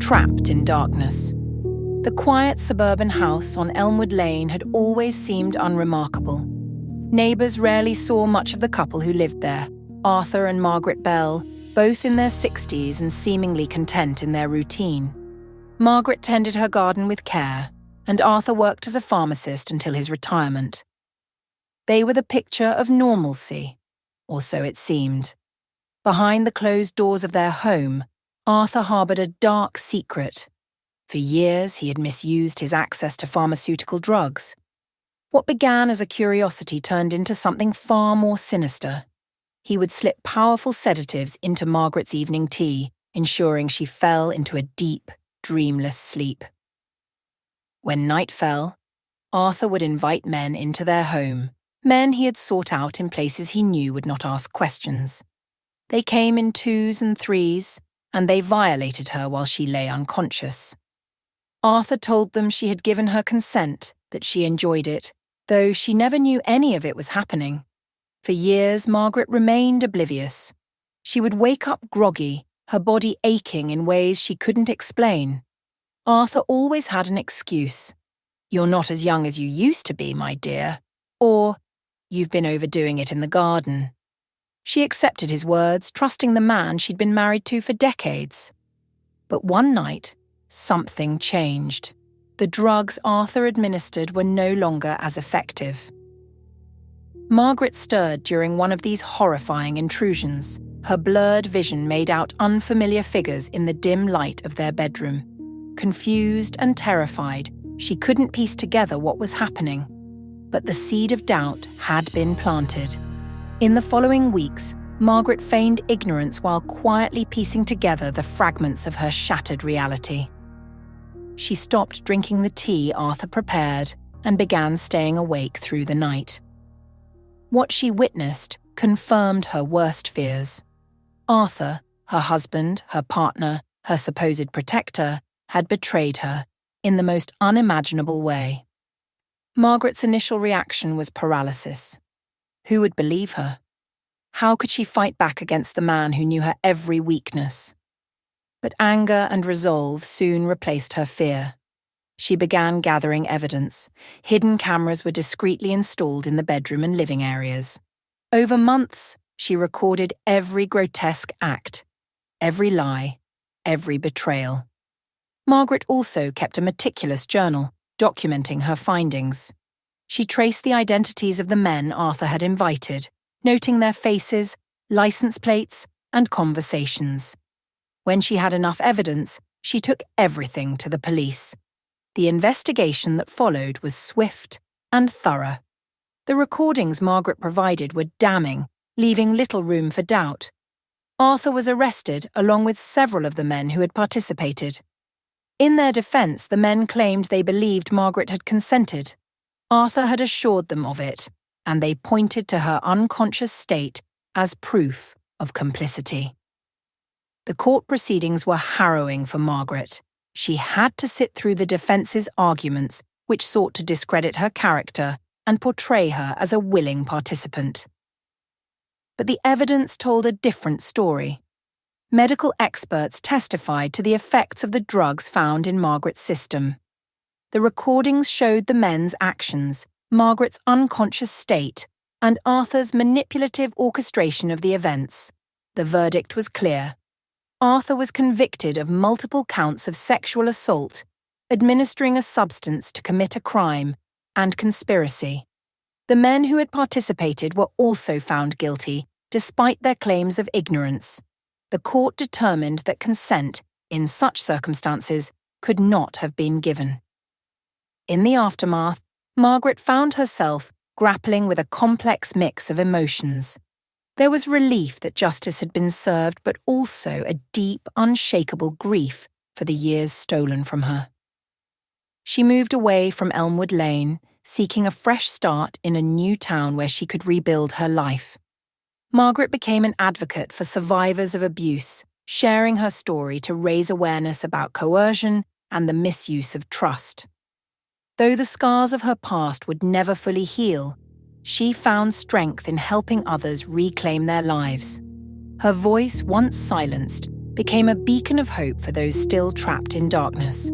trapped in darkness. The quiet suburban house on Elmwood Lane had always seemed unremarkable. Neighbours rarely saw much of the couple who lived there, Arthur and Margaret Bell, both in their 60s and seemingly content in their routine. Margaret tended her garden with care, and Arthur worked as a pharmacist until his retirement. They were the picture of normalcy, or so it seemed. Behind the closed doors of their home, Arthur harboured a dark secret. For years, he had misused his access to pharmaceutical drugs. What began as a curiosity turned into something far more sinister. He would slip powerful sedatives into Margaret's evening tea, ensuring she fell into a deep, dreamless sleep. When night fell, Arthur would invite men into their home, men he had sought out in places he knew would not ask questions. They came in 2s and 3s, and they violated her while she lay unconscious. Arthur told them she had given her consent, that she enjoyed it, though she never knew any of it was happening. For years, Margaret remained oblivious. She would wake up groggy, her body aching in ways she couldn't explain. Arthur always had an excuse. "You're not as young as you used to be, my dear," or "You've been overdoing it in the garden." She accepted his words, trusting the man she'd been married to for decades. But one night, something changed. The drugs Arthur administered were no longer as effective. Margaret stirred during one of these horrifying intrusions. Her blurred vision made out unfamiliar figures in the dim light of their bedroom. Confused and terrified, she couldn't piece together what was happening. But the seed of doubt had been planted. In the following weeks, Margaret feigned ignorance while quietly piecing together the fragments of her shattered reality. She stopped drinking the tea Arthur prepared and began staying awake through the night. What she witnessed confirmed her worst fears. Arthur, her husband, her partner, her supposed protector, had betrayed her in the most unimaginable way. Margaret's initial reaction was paralysis. Who would believe her? How could she fight back against the man who knew her every weakness? But anger and resolve soon replaced her fear. She began gathering evidence. Hidden cameras were discreetly installed in the bedroom and living areas. Over months, she recorded every grotesque act, every lie, every betrayal. Margaret also kept a meticulous journal, documenting her findings. She traced the identities of the men Arthur had invited, noting their faces, license plates, and conversations. When she had enough evidence, she took everything to the police. The investigation that followed was swift and thorough. The recordings Margaret provided were damning, leaving little room for doubt. Arthur was arrested along with several of the men who had participated. In their defense, the men claimed they believed Margaret had consented. Arthur had assured them of it, and they pointed to her unconscious state as proof of complicity. The court proceedings were harrowing for Margaret. She had to sit through the defence's arguments, which sought to discredit her character and portray her as a willing participant. But the evidence told a different story. Medical experts testified to the effects of the drugs found in Margaret's system. The recordings showed the men's actions, Margaret's unconscious state, and Arthur's manipulative orchestration of the events. The verdict was clear. Arthur was convicted of multiple counts of sexual assault, administering a substance to commit a crime, and conspiracy. The men who had participated were also found guilty, despite their claims of ignorance. The court determined that consent, in such circumstances, could not have been given. In the aftermath, Margaret found herself grappling with a complex mix of emotions. There was relief that justice had been served, but also a deep, unshakable grief for the years stolen from her. She moved away from Elmwood Lane, seeking a fresh start in a new town where she could rebuild her life. Margaret became an advocate for survivors of abuse, sharing her story to raise awareness about coercion and the misuse of trust. Though the scars of her past would never fully heal, she found strength in helping others reclaim their lives. Her voice, once silenced, became a beacon of hope for those still trapped in darkness.